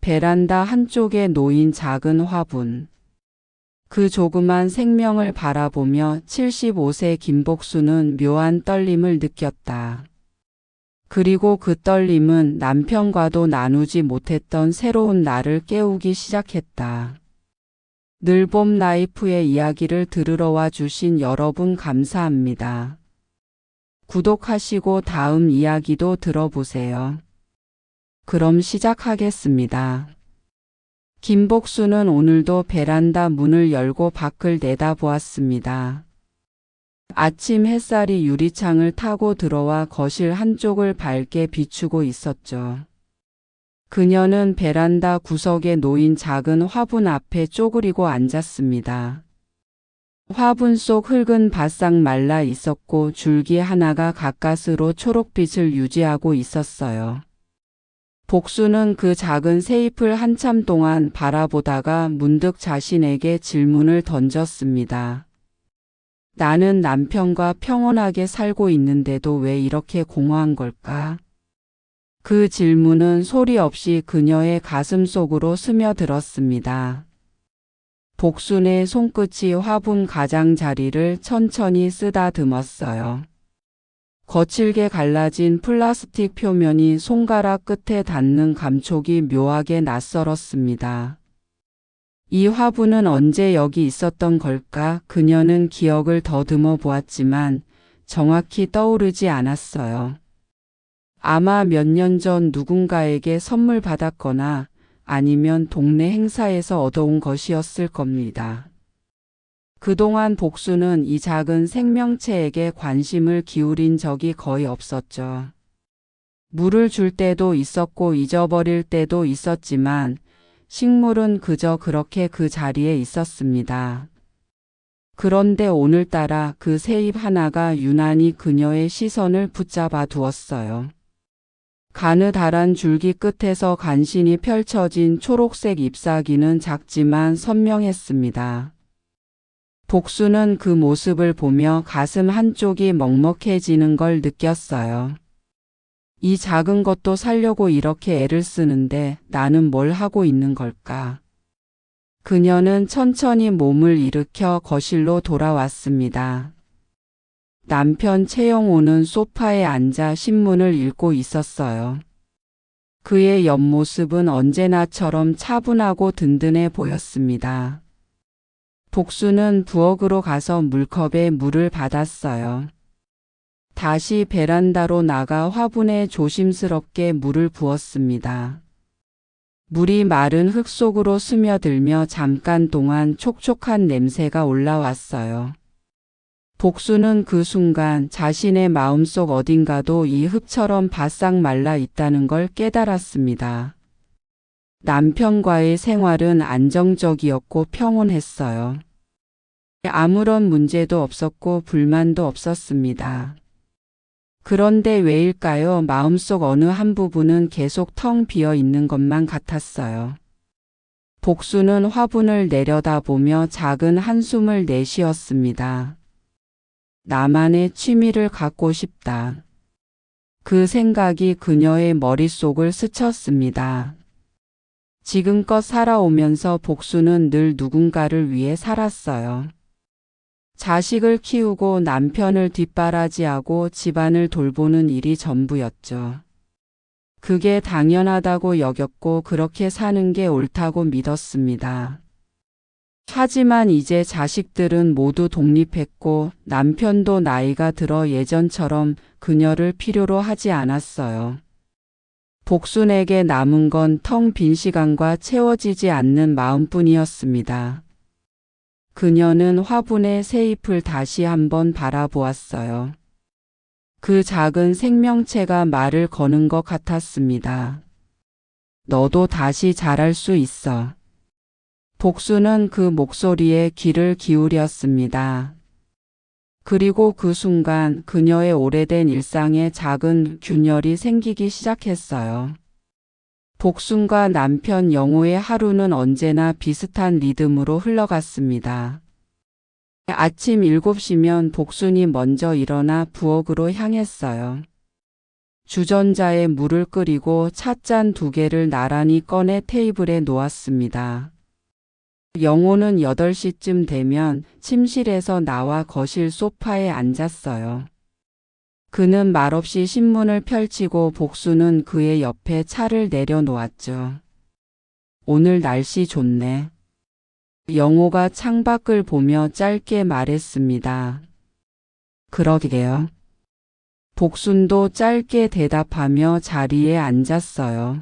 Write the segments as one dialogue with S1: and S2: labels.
S1: 베란다 한쪽에 놓인 작은 화분. 그 조그만 생명을 바라보며 75세 김복수는 묘한 떨림을 느꼈다. 그리고 그 떨림은 남편과도 나누지 못했던 새로운 날을 깨우기 시작했다. 늘봄 라이프의 이야기를 들으러 와 주신 여러분 감사합니다. 구독하시고 다음 이야기도 들어보세요. 그럼 시작하겠습니다. 김복수는 오늘도 베란다 문을 열고 밖을 내다보았습니다. 아침 햇살이 유리창을 타고 들어와 거실 한쪽을 밝게 비추고 있었죠. 그녀는 베란다 구석에 놓인 작은 화분 앞에 쪼그리고 앉았습니다. 화분 속 흙은 바싹 말라 있었고 줄기 하나가 가까스로 초록빛을 유지하고 있었어요. 복수는 그 작은 새잎을 한참 동안 바라보다가 문득 자신에게 질문을 던졌습니다. 나는 남편과 평온하게 살고 있는데도 왜 이렇게 공허한 걸까? 그 질문은 소리 없이 그녀의 가슴 속으로 스며들었습니다. 복순의 손끝이 화분 가장자리를 천천히 쓰다듬었어요. 거칠게 갈라진 플라스틱 표면이 손가락 끝에 닿는 감촉이 묘하게 낯설었습니다. 이 화분은 언제 여기 있었던 걸까? 그녀는 기억을 더듬어 보았지만 정확히 떠오르지 않았어요. 아마 몇 년 전 누군가에게 선물 받았거나 아니면 동네 행사에서 얻어온 것이었을 겁니다. 그동안 복수는 이 작은 생명체에게 관심을 기울인 적이 거의 없었죠. 물을 줄 때도 있었고 잊어버릴 때도 있었지만 식물은 그저 그렇게 그 자리에 있었습니다. 그런데 오늘따라 그 새잎 하나가 유난히 그녀의 시선을 붙잡아 두었어요. 가느다란 줄기 끝에서 간신히 펼쳐진 초록색 잎사귀는 작지만 선명했습니다. 복수는 그 모습을 보며 가슴 한쪽이 먹먹해지는 걸 느꼈어요. 이 작은 것도 살려고 이렇게 애를 쓰는데 나는 뭘 하고 있는 걸까? 그녀는 천천히 몸을 일으켜 거실로 돌아왔습니다. 남편 최영호는 소파에 앉아 신문을 읽고 있었어요. 그의 옆모습은 언제나처럼 차분하고 든든해 보였습니다. 복수는 부엌으로 가서 물컵에 물을 받았어요. 다시 베란다로 나가 화분에 조심스럽게 물을 부었습니다. 물이 마른 흙 속으로 스며들며 잠깐 동안 촉촉한 냄새가 올라왔어요. 복수는 그 순간 자신의 마음속 어딘가도 이 흙처럼 바싹 말라 있다는 걸 깨달았습니다. 남편과의 생활은 안정적이었고 평온했어요. 아무런 문제도 없었고 불만도 없었습니다. 그런데 왜일까요? 마음속 어느 한 부분은 계속 텅 비어 있는 것만 같았어요. 복수는 화분을 내려다보며 작은 한숨을 내쉬었습니다. 나만의 취미를 갖고 싶다. 그 생각이 그녀의 머릿속을 스쳤습니다. 지금껏 살아오면서 복수는 늘 누군가를 위해 살았어요. 자식을 키우고 남편을 뒷바라지하고 집안을 돌보는 일이 전부였죠. 그게 당연하다고 여겼고 그렇게 사는 게 옳다고 믿었습니다. 하지만 이제 자식들은 모두 독립했고 남편도 나이가 들어 예전처럼 그녀를 필요로 하지 않았어요. 복순에게 남은 건 텅 빈 시간과 채워지지 않는 마음뿐이었습니다. 그녀는 화분의 새잎을 다시 한번 바라보았어요. 그 작은 생명체가 말을 거는 것 같았습니다. 너도 다시 자랄 수 있어. 복수는 그 목소리에 귀를 기울였습니다. 그리고 그 순간 그녀의 오래된 일상에 작은 균열이 생기기 시작했어요. 복순과 남편 영호의 하루는 언제나 비슷한 리듬으로 흘러갔습니다. 아침 7시면 복순이 먼저 일어나 부엌으로 향했어요. 주전자에 물을 끓이고 찻잔 2개를 나란히 꺼내 테이블에 놓았습니다. 영호는 8시쯤 되면 침실에서 나와 거실 소파에 앉았어요. 그는 말없이 신문을 펼치고 복수는 그의 옆에 차를 내려놓았죠. 오늘 날씨 좋네. 영호가 창밖을 보며 짧게 말했습니다. 그러게요. 복순도 짧게 대답하며 자리에 앉았어요.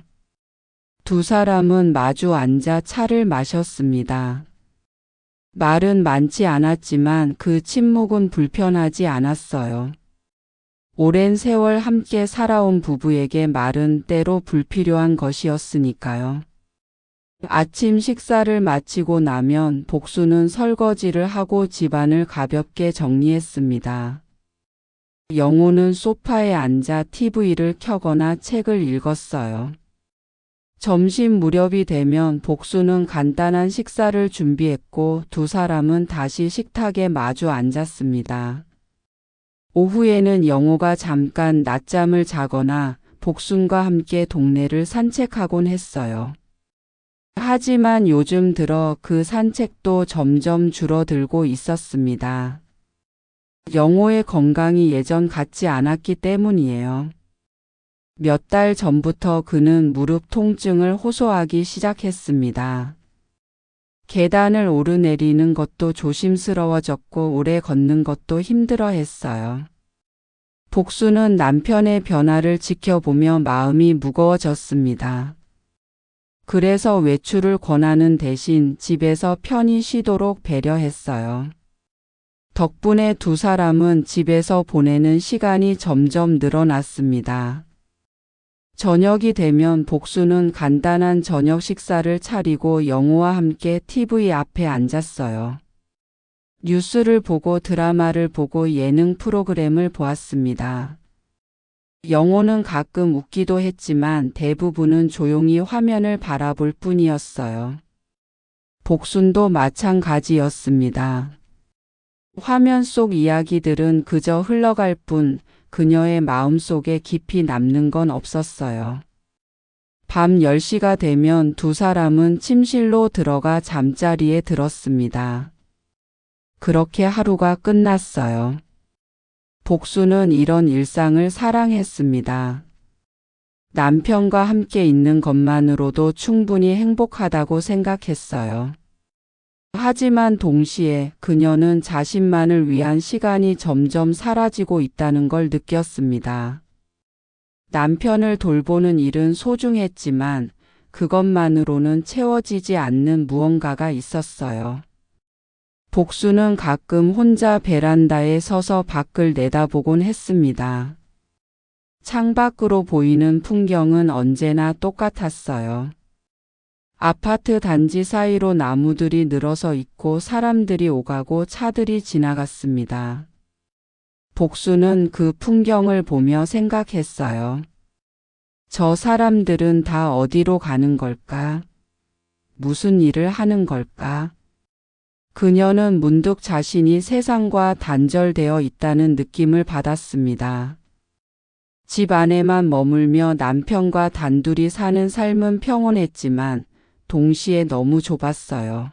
S1: 두 사람은 마주 앉아 차를 마셨습니다. 말은 많지 않았지만 그 침묵은 불편하지 않았어요. 오랜 세월 함께 살아온 부부에게 말은 때로 불필요한 것이었으니까요. 아침 식사를 마치고 나면 복수는 설거지를 하고 집안을 가볍게 정리했습니다. 영호는 소파에 앉아 TV를 켜거나 책을 읽었어요. 점심 무렵이 되면 복수는 간단한 식사를 준비했고 두 사람은 다시 식탁에 마주 앉았습니다. 오후에는 영호가 잠깐 낮잠을 자거나 복순과 함께 동네를 산책하곤 했어요. 하지만 요즘 들어 그 산책도 점점 줄어들고 있었습니다. 영호의 건강이 예전 같지 않았기 때문이에요. 몇 달 전부터 그는 무릎 통증을 호소하기 시작했습니다. 계단을 오르내리는 것도 조심스러워졌고 오래 걷는 것도 힘들어했어요. 복수는 남편의 변화를 지켜보며 마음이 무거워졌습니다. 그래서 외출을 권하는 대신 집에서 편히 쉬도록 배려했어요. 덕분에 두 사람은 집에서 보내는 시간이 점점 늘어났습니다. 저녁이 되면 복수는 간단한 저녁 식사를 차리고 영호와 함께 TV 앞에 앉았어요. 뉴스를 보고 드라마를 보고 예능 프로그램을 보았습니다. 영호는 가끔 웃기도 했지만 대부분은 조용히 화면을 바라볼 뿐이었어요. 복순도 마찬가지였습니다. 화면 속 이야기들은 그저 흘러갈 뿐 그녀의 마음속에 깊이 남는 건 없었어요. 밤 10시가 되면 두 사람은 침실로 들어가 잠자리에 들었습니다. 그렇게 하루가 끝났어요. 복수는 이런 일상을 사랑했습니다. 남편과 함께 있는 것만으로도 충분히 행복하다고 생각했어요. 하지만 동시에 그녀는 자신만을 위한 시간이 점점 사라지고 있다는 걸 느꼈습니다. 남편을 돌보는 일은 소중했지만 그것만으로는 채워지지 않는 무언가가 있었어요. 복수는 가끔 혼자 베란다에 서서 밖을 내다보곤 했습니다. 창밖으로 보이는 풍경은 언제나 똑같았어요. 아파트 단지 사이로 나무들이 늘어서 있고 사람들이 오가고 차들이 지나갔습니다. 복수는 그 풍경을 보며 생각했어요. 저 사람들은 다 어디로 가는 걸까? 무슨 일을 하는 걸까? 그녀는 문득 자신이 세상과 단절되어 있다는 느낌을 받았습니다. 집 안에만 머물며 남편과 단둘이 사는 삶은 평온했지만 동시에 너무 좁았어요.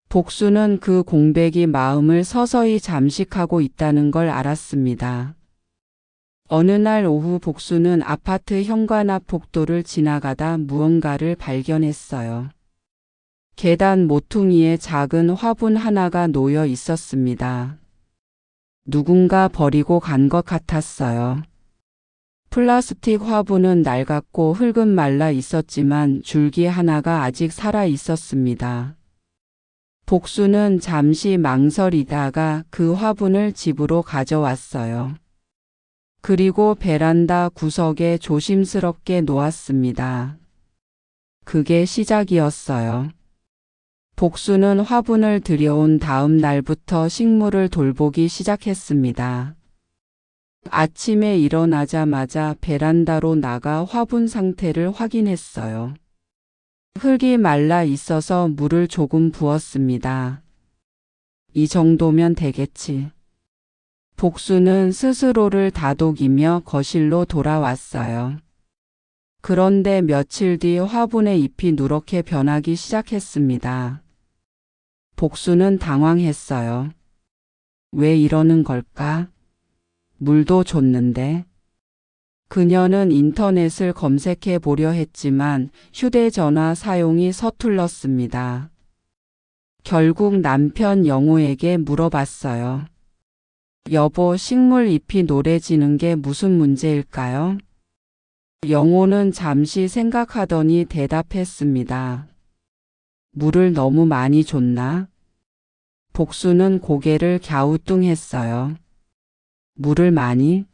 S1: 복수는 그 공백이 마음을 서서히 잠식하고 있다는 걸 알았습니다. 어느 날 오후 복수는 아파트 현관 앞 복도를 지나가다 무언가를 발견했어요. 계단 모퉁이에 작은 화분 하나가 놓여 있었습니다. 누군가 버리고 간 것 같았어요. 플라스틱 화분은 낡았고 흙은 말라 있었지만 줄기 하나가 아직 살아 있었습니다. 복수는 잠시 망설이다가 그 화분을 집으로 가져왔어요. 그리고 베란다 구석에 조심스럽게 놓았습니다. 그게 시작이었어요. 복수는 화분을 들여온 다음 날부터 식물을 돌보기 시작했습니다. 아침에 일어나자마자 베란다로 나가 화분 상태를 확인했어요. 흙이 말라 있어서 물을 조금 부었습니다. 이 정도면 되겠지. 복수는 스스로를 다독이며 거실로 돌아왔어요. 그런데 며칠 뒤 화분의 잎이 누렇게 변하기 시작했습니다. 복수는 당황했어요. 왜 이러는 걸까? 물도 줬는데. 그녀는 인터넷을 검색해 보려 했지만 휴대전화 사용이 서툴렀습니다. 결국 남편 영호에게 물어봤어요. 여보, 식물 잎이 노래지는 게 무슨 문제일까요? 영호는 잠시 생각하더니 대답했습니다. 물을 너무 많이 줬나? 복수는 고개를 갸우뚱했어요. 물을 많이?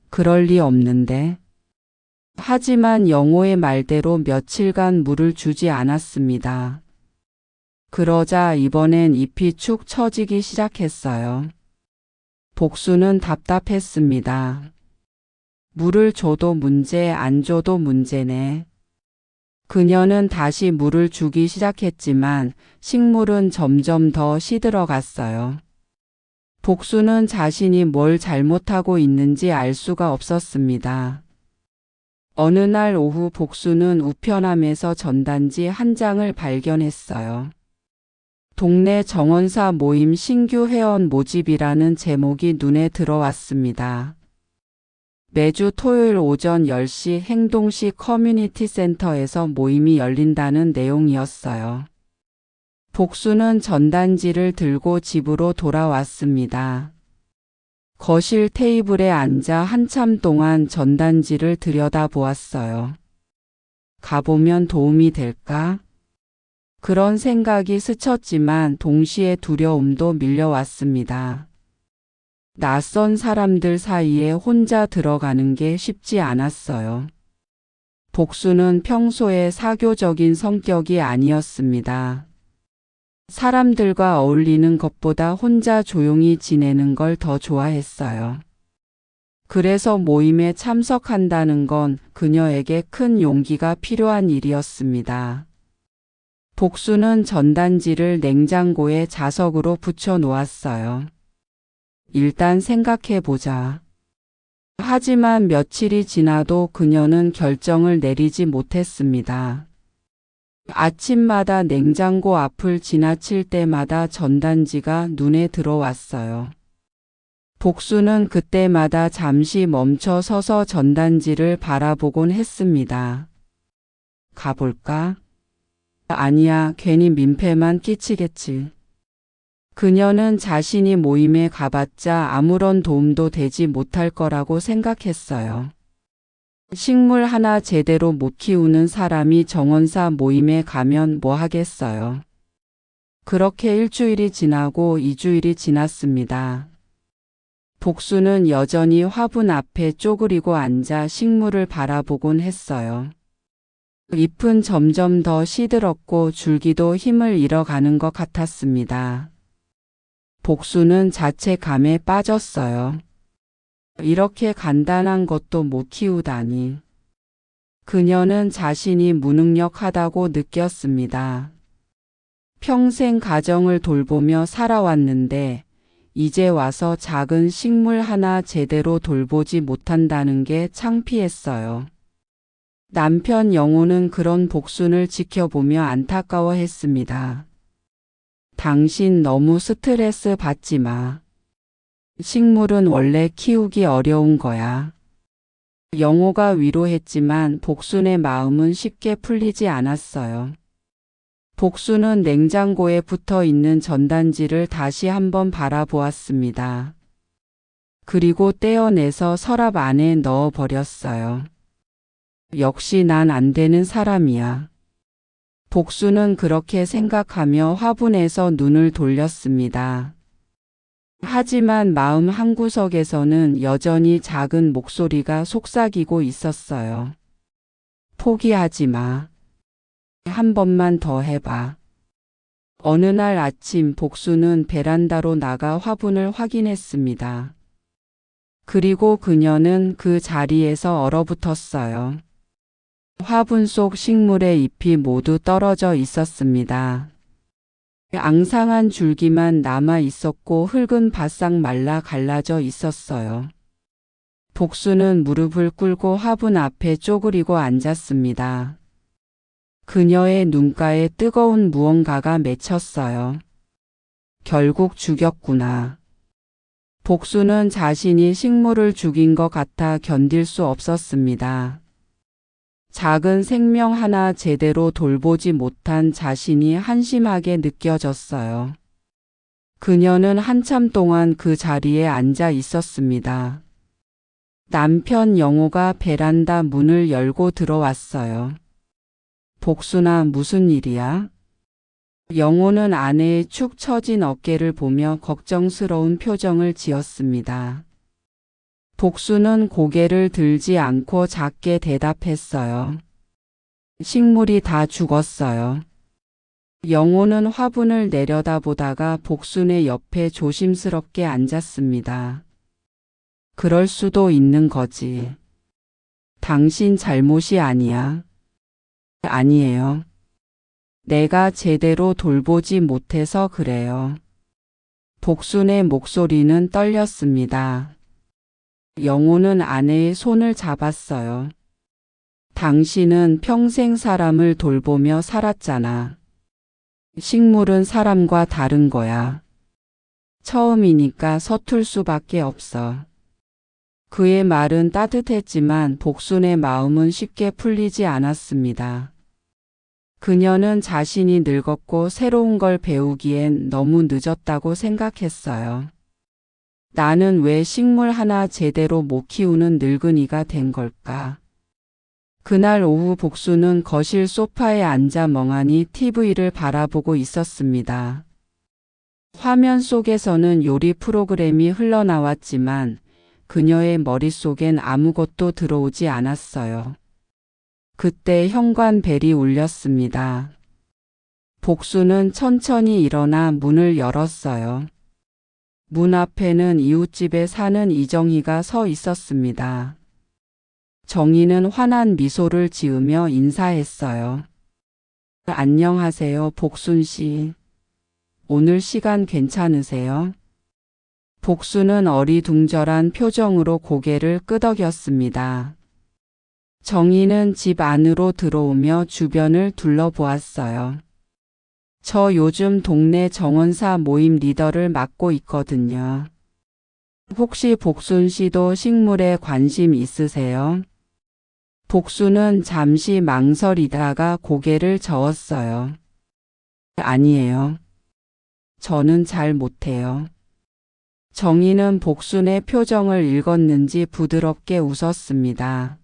S1: 그럴 리 없는데. 하지만 영호의 말대로 며칠간 물을 주지 않았습니다. 그러자 이번엔 잎이 축 처지기 시작했어요. 복수는 답답했습니다. 물을 줘도 문제, 안 줘도 문제네. 그녀는 다시 물을 주기 시작했지만 식물은 점점 더 시들어갔어요. 복수는 자신이 뭘 잘못하고 있는지 알 수가 없었습니다. 어느 날 오후 복수는 우편함에서 전단지 한 장을 발견했어요. 동네 정원사 모임 신규 회원 모집이라는 제목이 눈에 들어왔습니다. 매주 토요일 오전 10시 행동시 커뮤니티 센터에서 모임이 열린다는 내용이었어요. 복수는 전단지를 들고 집으로 돌아왔습니다. 거실 테이블에 앉아 한참 동안 전단지를 들여다보았어요. 가보면 도움이 될까? 그런 생각이 스쳤지만 동시에 두려움도 밀려왔습니다. 낯선 사람들 사이에 혼자 들어가는 게 쉽지 않았어요. 복수는 평소에 사교적인 성격이 아니었습니다. 사람들과 어울리는 것보다 혼자 조용히 지내는 걸 더 좋아했어요. 그래서 모임에 참석한다는 건 그녀에게 큰 용기가 필요한 일이었습니다. 복수는 전단지를 냉장고에 자석으로 붙여 놓았어요. 일단 생각해 보자. 하지만 며칠이 지나도 그녀는 결정을 내리지 못했습니다. 아침마다 냉장고 앞을 지나칠 때마다 전단지가 눈에 들어왔어요. 복수는 그때마다 잠시 멈춰 서서 전단지를 바라보곤 했습니다. 가볼까? 아니야, 괜히 민폐만 끼치겠지. 그녀는 자신이 모임에 가봤자 아무런 도움도 되지 못할 거라고 생각했어요. 식물 하나 제대로 못 키우는 사람이 정원사 모임에 가면 뭐 하겠어요. 그렇게 일주일이 지나고 2주일이 지났습니다. 복수는 여전히 화분 앞에 쪼그리고 앉아 식물을 바라보곤 했어요. 잎은 점점 더 시들었고 줄기도 힘을 잃어가는 것 같았습니다. 복수는 자책감에 빠졌어요. 이렇게 간단한 것도 못 키우다니. 그녀는 자신이 무능력하다고 느꼈습니다. 평생 가정을 돌보며 살아왔는데 이제 와서 작은 식물 하나 제대로 돌보지 못한다는 게 창피했어요. 남편 영호는 그런 복순을 지켜보며 안타까워했습니다. 당신 너무 스트레스 받지 마. 식물은 원래 키우기 어려운 거야. 영호가 위로했지만 복순의 마음은 쉽게 풀리지 않았어요. 복순은 냉장고에 붙어 있는 전단지를 다시 한번 바라보았습니다. 그리고 떼어내서 서랍 안에 넣어버렸어요. 역시 난 안 되는 사람이야. 복수는 그렇게 생각하며 화분에서 눈을 돌렸습니다. 하지만 마음 한구석에서는 여전히 작은 목소리가 속삭이고 있었어요. 포기하지 마. 한 번만 더 해봐. 어느 날 아침 복수는 베란다로 나가 화분을 확인했습니다. 그리고 그녀는 그 자리에서 얼어붙었어요. 화분 속 식물의 잎이 모두 떨어져 있었습니다. 앙상한 줄기만 남아 있었고 흙은 바싹 말라 갈라져 있었어요. 복수는 무릎을 꿇고 화분 앞에 쪼그리고 앉았습니다. 그녀의 눈가에 뜨거운 무언가가 맺혔어요. 결국 죽였구나. 복수는 자신이 식물을 죽인 것 같아 견딜 수 없었습니다. 작은 생명 하나 제대로 돌보지 못한 자신이 한심하게 느껴졌어요. 그녀는 한참 동안 그 자리에 앉아 있었습니다. 남편 영호가 베란다 문을 열고 들어왔어요. 복수나 무슨 일이야? 영호는 아내의 축 처진 어깨를 보며 걱정스러운 표정을 지었습니다. 복수는 고개를 들지 않고 작게 대답했어요. 식물이 다 죽었어요. 영호는 화분을 내려다보다가 복순의 옆에 조심스럽게 앉았습니다. 그럴 수도 있는 거지. 당신 잘못이 아니야. 아니에요. 내가 제대로 돌보지 못해서 그래요. 복순의 목소리는 떨렸습니다. 영호는 아내의 손을 잡았어요. 당신은 평생 사람을 돌보며 살았잖아. 식물은 사람과 다른 거야. 처음이니까 서툴 수밖에 없어. 그의 말은 따뜻했지만 복순의 마음은 쉽게 풀리지 않았습니다. 그녀는 자신이 늙었고 새로운 걸 배우기엔 너무 늦었다고 생각했어요. 나는 왜 식물 하나 제대로 못 키우는 늙은이가 된 걸까? 그날 오후 복수는 거실 소파에 앉아 멍하니 TV를 바라보고 있었습니다. 화면 속에서는 요리 프로그램이 흘러나왔지만 그녀의 머릿속엔 아무것도 들어오지 않았어요. 그때 현관벨이 울렸습니다. 복수는 천천히 일어나 문을 열었어요. 문 앞에는 이웃집에 사는 이정희가 서 있었습니다. 정희는 환한 미소를 지으며 인사했어요. 안녕하세요, 복순 씨. 오늘 시간 괜찮으세요? 복수는 어리둥절한 표정으로 고개를 끄덕였습니다. 정희는 집 안으로 들어오며 주변을 둘러보았어요. 저 요즘 동네 정원사 모임 리더를 맡고 있거든요. 혹시 복순 씨도 식물에 관심 있으세요? 복수는 잠시 망설이다가 고개를 저었어요. 아니에요. 저는 잘 못해요. 정희는 복순의 표정을 읽었는지 부드럽게 웃었습니다.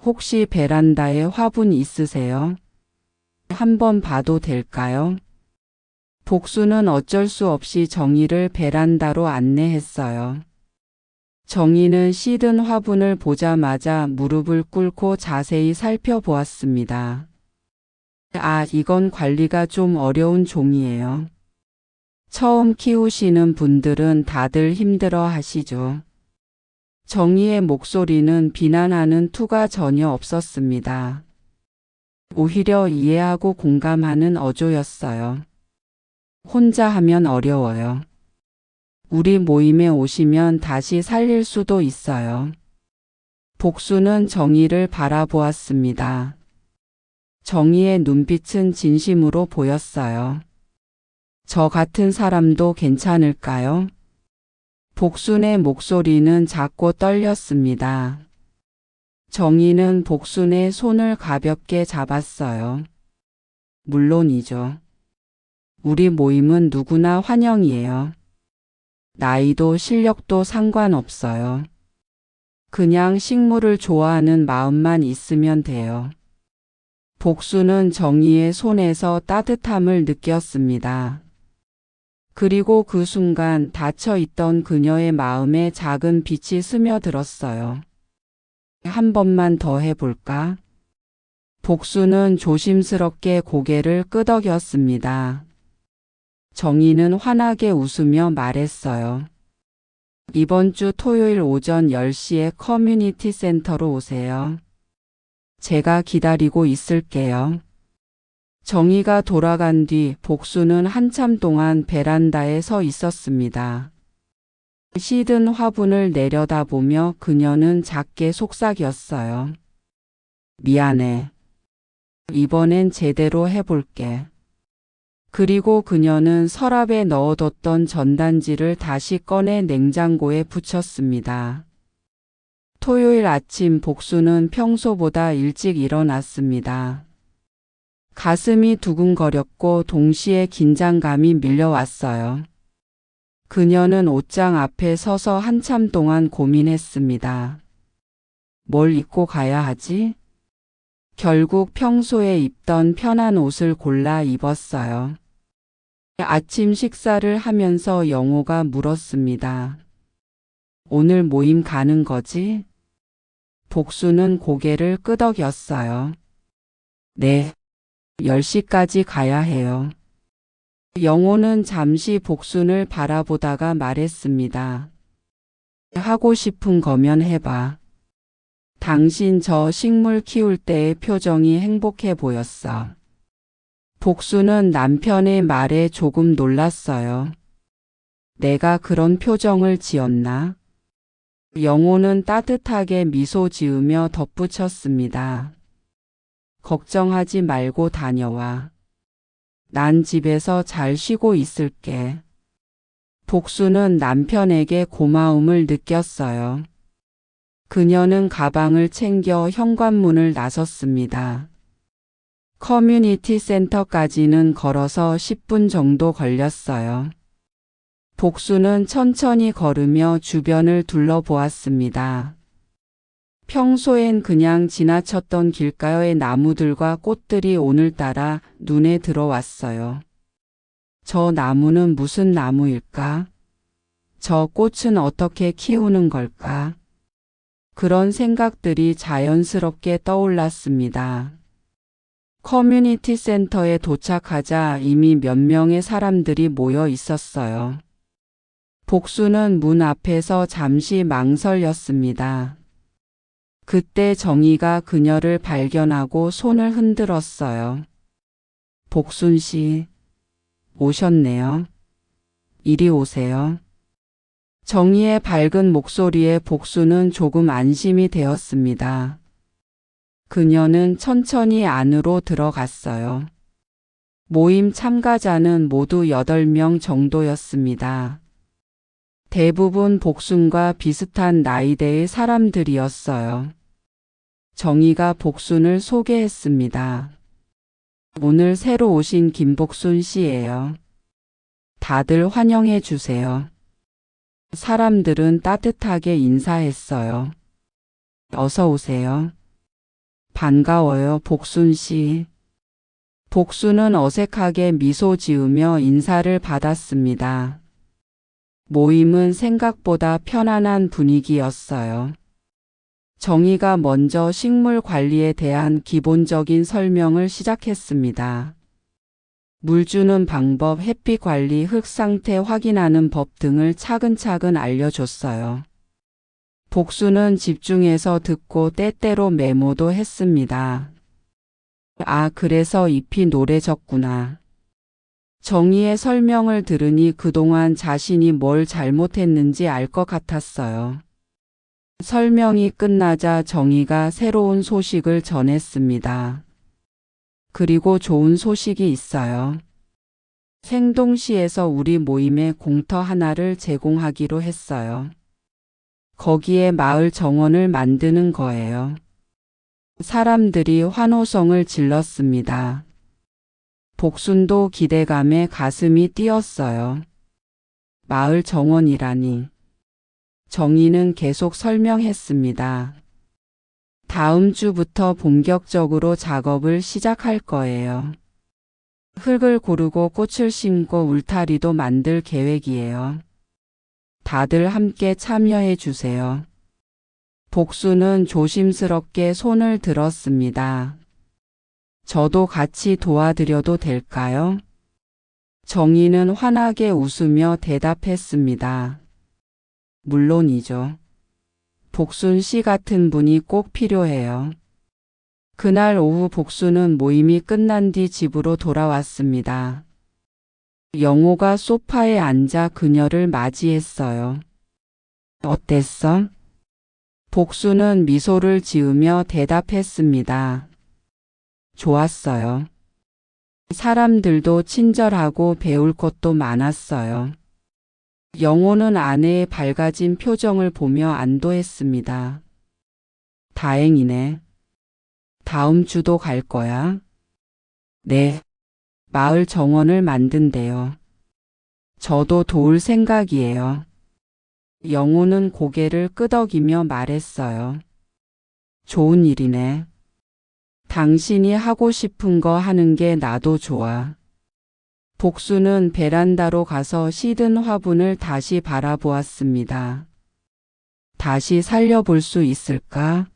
S1: 혹시 베란다에 화분 있으세요? 한번 봐도 될까요? 복수는 어쩔 수 없이 정희를 베란다로 안내했어요. 정희는 시든 화분을 보자마자 무릎을 꿇고 자세히 살펴보았습니다. 아, 이건 관리가 좀 어려운 종이에요. 처음 키우시는 분들은 다들 힘들어 하시죠. 정희의 목소리는 비난하는 투가 전혀 없었습니다. 오히려 이해하고 공감하는 어조였어요. 혼자 하면 어려워요. 우리 모임에 오시면 다시 살릴 수도 있어요. 복수는 정희를 바라보았습니다. 정희의 눈빛은 진심으로 보였어요. 저 같은 사람도 괜찮을까요? 복순의 목소리는 작고 떨렸습니다. 정희는 복순의 손을 가볍게 잡았어요. 물론이죠. 우리 모임은 누구나 환영이에요. 나이도 실력도 상관없어요. 그냥 식물을 좋아하는 마음만 있으면 돼요. 복수는 정희의 손에서 따뜻함을 느꼈습니다. 그리고 그 순간 닫혀 있던 그녀의 마음에 작은 빛이 스며들었어요. 한 번만 더 해볼까? 복수는 조심스럽게 고개를 끄덕였습니다. 정희는 환하게 웃으며 말했어요. 이번 주 토요일 오전 10시에 커뮤니티 센터로 오세요. 제가 기다리고 있을게요. 정희가 돌아간 뒤 복수는 한참 동안 베란다에 서 있었습니다. 시든 화분을 내려다보며 그녀는 작게 속삭였어요. 미안해. 이번엔 제대로 해볼게. 그리고 그녀는 서랍에 넣어뒀던 전단지를 다시 꺼내 냉장고에 붙였습니다. 토요일 아침 복수는 평소보다 일찍 일어났습니다. 가슴이 두근거렸고 동시에 긴장감이 밀려왔어요. 그녀는 옷장 앞에 서서 한참 동안 고민했습니다. 뭘 입고 가야 하지? 결국 평소에 입던 편한 옷을 골라 입었어요. 아침 식사를 하면서 영호가 물었습니다. 오늘 모임 가는 거지? 복수는 고개를 끄덕였어요. 네, 10시까지 가야 해요. 영호는 잠시 복순을 바라보다가 말했습니다. 하고 싶은 거면 해봐. 당신 저 식물 키울 때의 표정이 행복해 보였어. 복수는 남편의 말에 조금 놀랐어요. 내가 그런 표정을 지었나? 영호는 따뜻하게 미소 지으며 덧붙였습니다. 걱정하지 말고 다녀와. 난 집에서 잘 쉬고 있을게. 복수는 남편에게 고마움을 느꼈어요. 그녀는 가방을 챙겨 현관문을 나섰습니다. 커뮤니티 센터까지는 걸어서 10분 정도 걸렸어요. 복수는 천천히 걸으며 주변을 둘러보았습니다. 평소엔 그냥 지나쳤던 길가의 나무들과 꽃들이 오늘따라 눈에 들어왔어요. 저 나무는 무슨 나무일까? 저 꽃은 어떻게 키우는 걸까? 그런 생각들이 자연스럽게 떠올랐습니다. 커뮤니티 센터에 도착하자 이미 몇 명의 사람들이 모여 있었어요. 복수는 문 앞에서 잠시 망설였습니다. 그때 정희가 그녀를 발견하고 손을 흔들었어요. 복순 씨, 오셨네요. 이리 오세요. 정희의 밝은 목소리에 복수는 조금 안심이 되었습니다. 그녀는 천천히 안으로 들어갔어요. 모임 참가자는 모두 8명 정도였습니다. 대부분 복순과 비슷한 나이대의 사람들이었어요. 정희가 복순을 소개했습니다. 오늘 새로 오신 김복순 씨예요. 다들 환영해 주세요. 사람들은 따뜻하게 인사했어요. 어서 오세요. 반가워요, 복순 씨. 복순은 어색하게 미소 지으며 인사를 받았습니다. 모임은 생각보다 편안한 분위기였어요. 정희가 먼저 식물 관리에 대한 기본적인 설명을 시작했습니다. 물 주는 방법, 햇빛 관리, 흙 상태 확인하는 법 등을 차근차근 알려줬어요. 복수는 집중해서 듣고 때때로 메모도 했습니다. 아, 그래서 잎이 노래졌구나. 정희의 설명을 들으니 그동안 자신이 뭘 잘못했는지 알 것 같았어요. 설명이 끝나자 정희가 새로운 소식을 전했습니다. 그리고 좋은 소식이 있어요. 생동시에서 우리 모임에 공터 하나를 제공하기로 했어요. 거기에 마을 정원을 만드는 거예요. 사람들이 환호성을 질렀습니다. 복순도 기대감에 가슴이 뛰었어요. 마을 정원이라니. 정희는 계속 설명했습니다. 다음 주부터 본격적으로 작업을 시작할 거예요. 흙을 고르고 꽃을 심고 울타리도 만들 계획이에요. 다들 함께 참여해 주세요. 복수는 조심스럽게 손을 들었습니다. 저도 같이 도와드려도 될까요? 정희는 환하게 웃으며 대답했습니다. 물론이죠. 복순 씨 같은 분이 꼭 필요해요. 그날 오후 복수는 모임이 끝난 뒤 집으로 돌아왔습니다. 영호가 소파에 앉아 그녀를 맞이했어요. 어땠어? 복수는 미소를 지으며 대답했습니다. 좋았어요. 사람들도 친절하고 배울 것도 많았어요. 영호는 아내의 밝아진 표정을 보며 안도했습니다. 다행이네. 다음 주도 갈 거야? 네. 마을 정원을 만든대요. 저도 도울 생각이에요. 영호는 고개를 끄덕이며 말했어요. 좋은 일이네. 당신이 하고 싶은 거 하는 게 나도 좋아. 복수는 베란다로 가서 시든 화분을 다시 바라보았습니다. 다시 살려볼 수 있을까?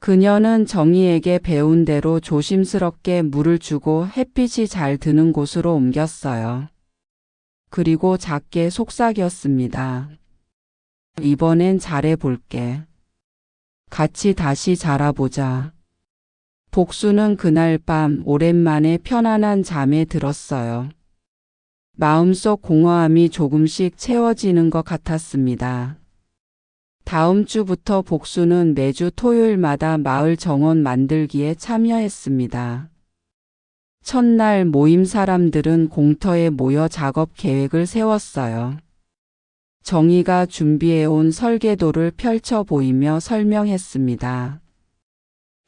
S1: 그녀는 정희에게 배운 대로 조심스럽게 물을 주고 햇빛이 잘 드는 곳으로 옮겼어요. 그리고 작게 속삭였습니다. 이번엔 잘해볼게. 같이 다시 자라보자. 복수는 그날 밤 오랜만에 편안한 잠에 들었어요. 마음속 공허함이 조금씩 채워지는 것 같았습니다. 다음 주부터 복수는 매주 토요일마다 마을 정원 만들기에 참여했습니다. 첫날 모임 사람들은 공터에 모여 작업 계획을 세웠어요. 정희가 준비해온 설계도를 펼쳐 보이며 설명했습니다.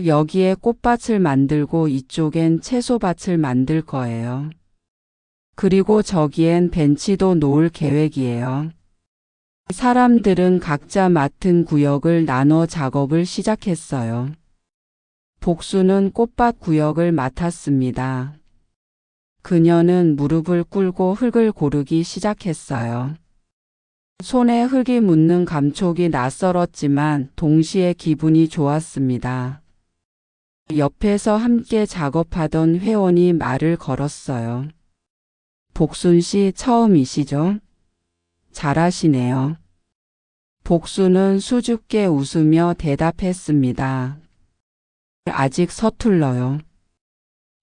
S1: 여기에 꽃밭을 만들고 이쪽엔 채소밭을 만들 거예요. 그리고 저기엔 벤치도 놓을 계획이에요. 사람들은 각자 맡은 구역을 나눠 작업을 시작했어요. 복수는 꽃밭 구역을 맡았습니다. 그녀는 무릎을 꿇고 흙을 고르기 시작했어요. 손에 흙이 묻는 감촉이 낯설었지만 동시에 기분이 좋았습니다. 옆에서 함께 작업하던 회원이 말을 걸었어요. 복순 씨 처음이시죠? 잘하시네요. 복수는 수줍게 웃으며 대답했습니다. 아직 서툴러요.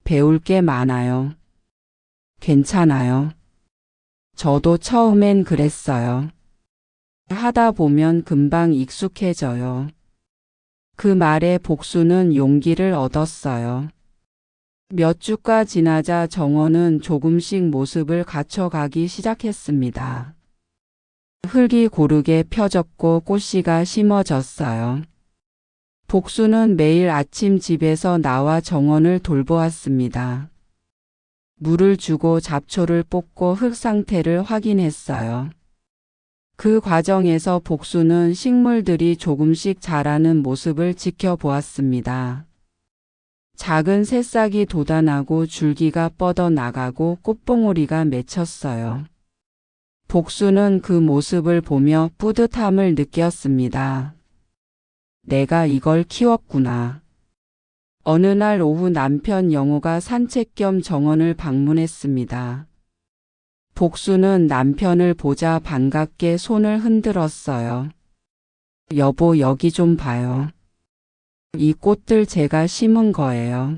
S1: 배울 게 많아요. 괜찮아요. 저도 처음엔 그랬어요. 하다 보면 금방 익숙해져요. 그 말에 복수는 용기를 얻었어요. 몇 주가 지나자 정원은 조금씩 모습을 갖춰가기 시작했습니다. 흙이 고르게 펴졌고 꽃씨가 심어졌어요. 복수는 매일 아침 집에서 나와 정원을 돌보았습니다. 물을 주고 잡초를 뽑고 흙 상태를 확인했어요. 그 과정에서 복수는 식물들이 조금씩 자라는 모습을 지켜보았습니다. 작은 새싹이 돋아나고 줄기가 뻗어나가고 꽃봉오리가 맺혔어요. 복수는 그 모습을 보며 뿌듯함을 느꼈습니다. 내가 이걸 키웠구나. 어느 날 오후 남편 영호가 산책 겸 정원을 방문했습니다. 복수는 남편을 보자 반갑게 손을 흔들었어요. 여보, 여기 좀 봐요. 이 꽃들 제가 심은 거예요.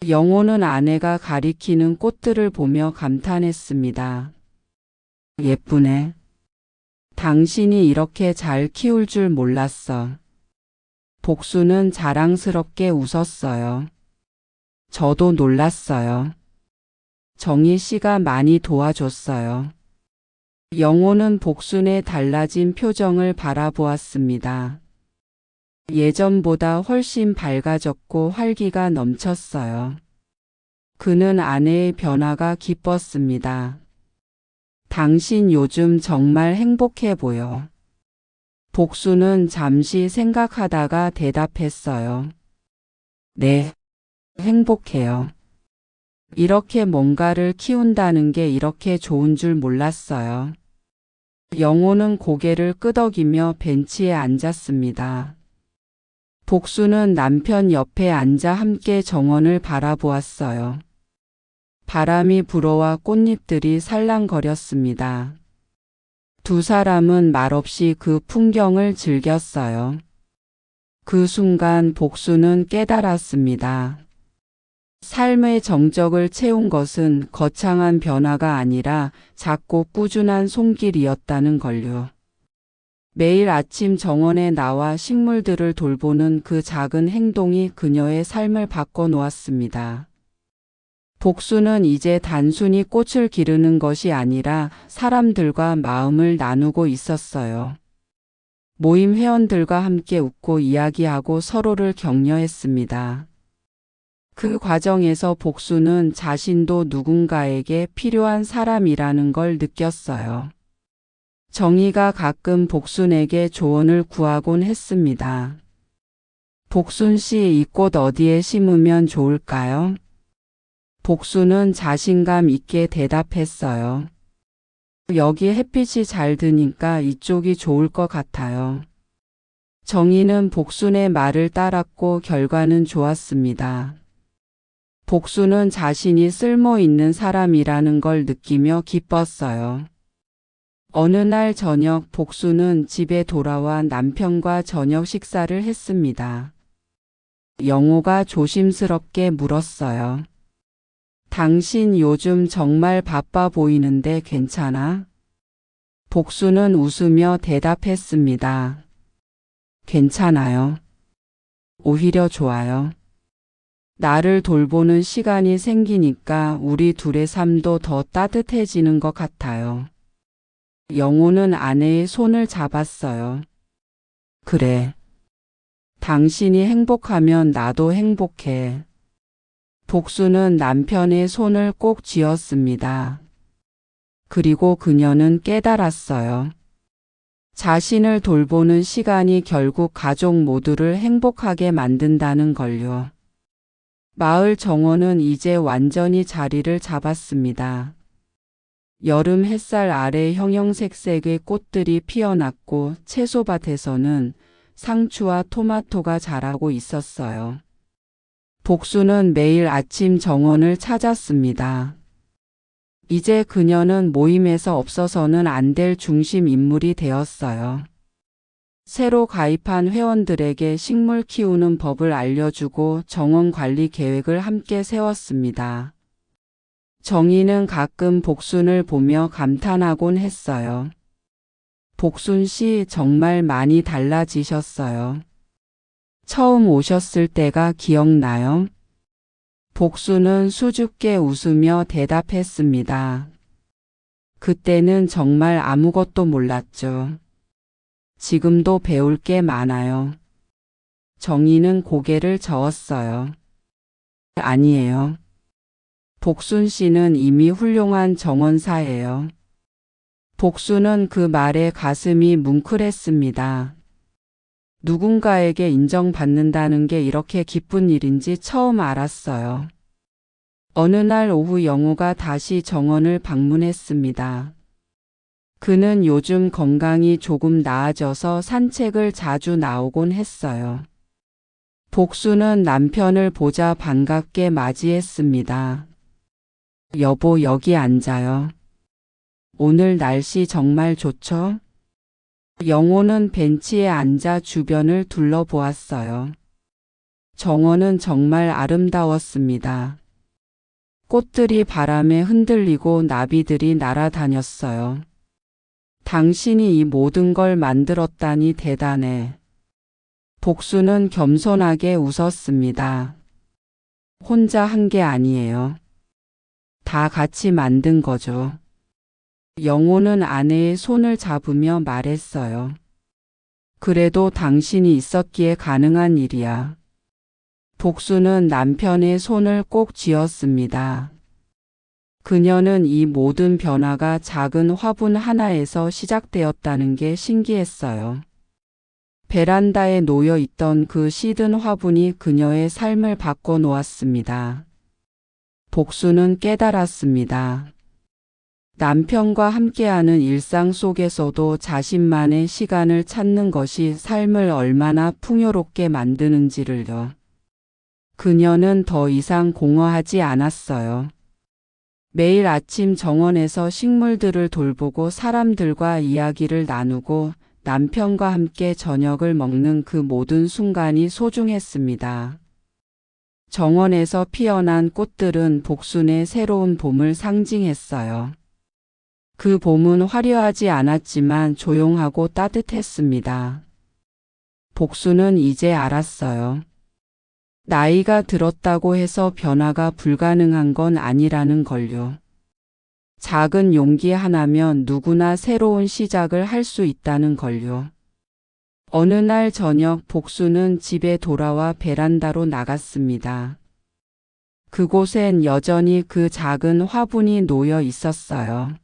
S1: 영호는 아내가 가리키는 꽃들을 보며 감탄했습니다. 예쁘네. 당신이 이렇게 잘 키울 줄 몰랐어. 복수는 자랑스럽게 웃었어요. 저도 놀랐어요. 정희 씨가 많이 도와줬어요. 영호는 복순의 달라진 표정을 바라보았습니다. 예전보다 훨씬 밝아졌고 활기가 넘쳤어요. 그는 아내의 변화가 기뻤습니다. 당신 요즘 정말 행복해 보여. 복수는 잠시 생각하다가 대답했어요. 네, 행복해요. 이렇게 뭔가를 키운다는 게 이렇게 좋은 줄 몰랐어요. 영호는 고개를 끄덕이며 벤치에 앉았습니다. 복수는 남편 옆에 앉아 함께 정원을 바라보았어요. 바람이 불어와 꽃잎들이 살랑거렸습니다. 두 사람은 말없이 그 풍경을 즐겼어요. 그 순간 복수는 깨달았습니다. 삶의 정적을 채운 것은 거창한 변화가 아니라 작고 꾸준한 손길이었다는 걸요. 매일 아침 정원에 나와 식물들을 돌보는 그 작은 행동이 그녀의 삶을 바꿔놓았습니다. 복수는 이제 단순히 꽃을 기르는 것이 아니라 사람들과 마음을 나누고 있었어요. 모임 회원들과 함께 웃고 이야기하고 서로를 격려했습니다. 그 과정에서 복수는 자신도 누군가에게 필요한 사람이라는 걸 느꼈어요. 정희가 가끔 복순에게 조언을 구하곤 했습니다. 복순 씨, 이 꽃 어디에 심으면 좋을까요? 복순은 자신감 있게 대답했어요. 여기 햇빛이 잘 드니까 이쪽이 좋을 것 같아요. 정희는 복순의 말을 따랐고 결과는 좋았습니다. 복순은 자신이 쓸모 있는 사람이라는 걸 느끼며 기뻤어요. 어느 날 저녁 복순은 집에 돌아와 남편과 저녁 식사를 했습니다. 영호가 조심스럽게 물었어요. 당신 요즘 정말 바빠 보이는데 괜찮아? 복순은 웃으며 대답했습니다. 괜찮아요. 오히려 좋아요. 나를 돌보는 시간이 생기니까 우리 둘의 삶도 더 따뜻해지는 것 같아요. 영호는 아내의 손을 잡았어요. 그래. 당신이 행복하면 나도 행복해. 복수는 남편의 손을 꼭 쥐었습니다. 그리고 그녀는 깨달았어요. 자신을 돌보는 시간이 결국 가족 모두를 행복하게 만든다는 걸요. 마을 정원은 이제 완전히 자리를 잡았습니다. 여름 햇살 아래 형형색색의 꽃들이 피어났고 채소밭에서는 상추와 토마토가 자라고 있었어요. 복수는 매일 아침 정원을 찾았습니다. 이제 그녀는 모임에서 없어서는 안 될 중심 인물이 되었어요. 새로 가입한 회원들에게 식물 키우는 법을 알려주고 정원 관리 계획을 함께 세웠습니다. 정희는 가끔 복순을 보며 감탄하곤 했어요. 복순 씨 정말 많이 달라지셨어요. 처음 오셨을 때가 기억나요? 복순은 수줍게 웃으며 대답했습니다. 그때는 정말 아무것도 몰랐죠. 지금도 배울 게 많아요. 정희는 고개를 저었어요. 아니에요. 복순 씨는 이미 훌륭한 정원사예요. 복순은 그 말에 가슴이 뭉클했습니다. 누군가에게 인정받는다는 게 이렇게 기쁜 일인지 처음 알았어요. 어느 날 오후 영호가 다시 정원을 방문했습니다. 그는 요즘 건강이 조금 나아져서 산책을 자주 나오곤 했어요. 복수는 남편을 보자 반갑게 맞이했습니다. 여보, 여기 앉아요. 오늘 날씨 정말 좋죠? 영호는 벤치에 앉아 주변을 둘러보았어요. 정원은 정말 아름다웠습니다. 꽃들이 바람에 흔들리고 나비들이 날아다녔어요. 당신이 이 모든 걸 만들었다니 대단해. 복수는 겸손하게 웃었습니다. 혼자 한 게 아니에요. 다 같이 만든 거죠. 영호는 아내의 손을 잡으며 말했어요. 그래도 당신이 있었기에 가능한 일이야. 복수는 남편의 손을 꼭 쥐었습니다. 그녀는 이 모든 변화가 작은 화분 하나에서 시작되었다는 게 신기했어요. 베란다에 놓여 있던 그 시든 화분이 그녀의 삶을 바꿔놓았습니다. 복수는 깨달았습니다. 남편과 함께하는 일상 속에서도 자신만의 시간을 찾는 것이 삶을 얼마나 풍요롭게 만드는지를요. 그녀는 더 이상 공허하지 않았어요. 매일 아침 정원에서 식물들을 돌보고 사람들과 이야기를 나누고 남편과 함께 저녁을 먹는 그 모든 순간이 소중했습니다. 정원에서 피어난 꽃들은 복순의 새로운 봄을 상징했어요. 그 봄은 화려하지 않았지만 조용하고 따뜻했습니다. 복순은 이제 알았어요. 나이가 들었다고 해서 변화가 불가능한 건 아니라는 걸요. 작은 용기 하나면 누구나 새로운 시작을 할 수 있다는 걸요. 어느 날 저녁 복순은 집에 돌아와 베란다로 나갔습니다. 그곳엔 여전히 그 작은 화분이 놓여 있었어요.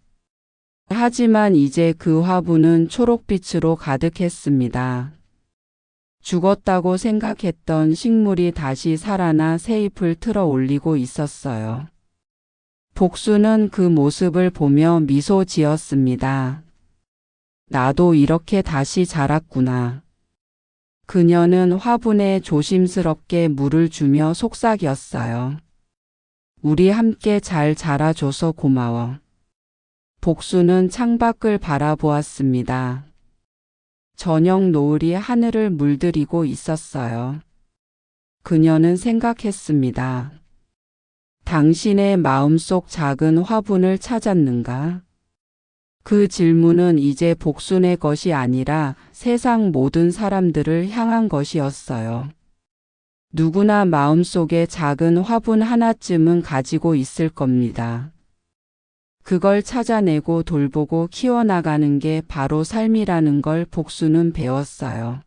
S1: 하지만 이제 그 화분은 초록빛으로 가득했습니다. 죽었다고 생각했던 식물이 다시 살아나 새 잎을 틀어 올리고 있었어요. 복순은 그 모습을 보며 미소 지었습니다. 나도 이렇게 다시 자랐구나. 그녀는 화분에 조심스럽게 물을 주며 속삭였어요. 우리 함께 잘 자라줘서 고마워. 복순은 창밖을 바라보았습니다. 저녁 노을이 하늘을 물들이고 있었어요. 그녀는 생각했습니다. 당신의 마음속 작은 화분을 찾았는가? 그 질문은 이제 복순의 것이 아니라 세상 모든 사람들을 향한 것이었어요. 누구나 마음속에 작은 화분 하나쯤은 가지고 있을 겁니다. 그걸 찾아내고 돌보고 키워나가는 게 바로 삶이라는 걸 복순은 배웠어요.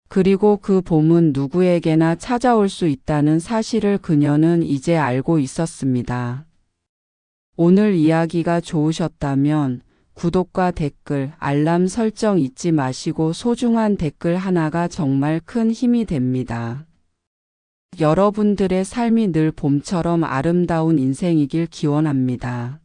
S1: 그리고 그 봄은 누구에게나 찾아올 수 있다는 사실을 그녀는 이제 알고 있었습니다. 오늘 이야기가 좋으셨다면 구독과 댓글, 알람 설정 잊지 마시고 소중한 댓글 하나가 정말 큰 힘이 됩니다. 여러분들의 삶이 늘 봄처럼 아름다운 인생이길 기원합니다.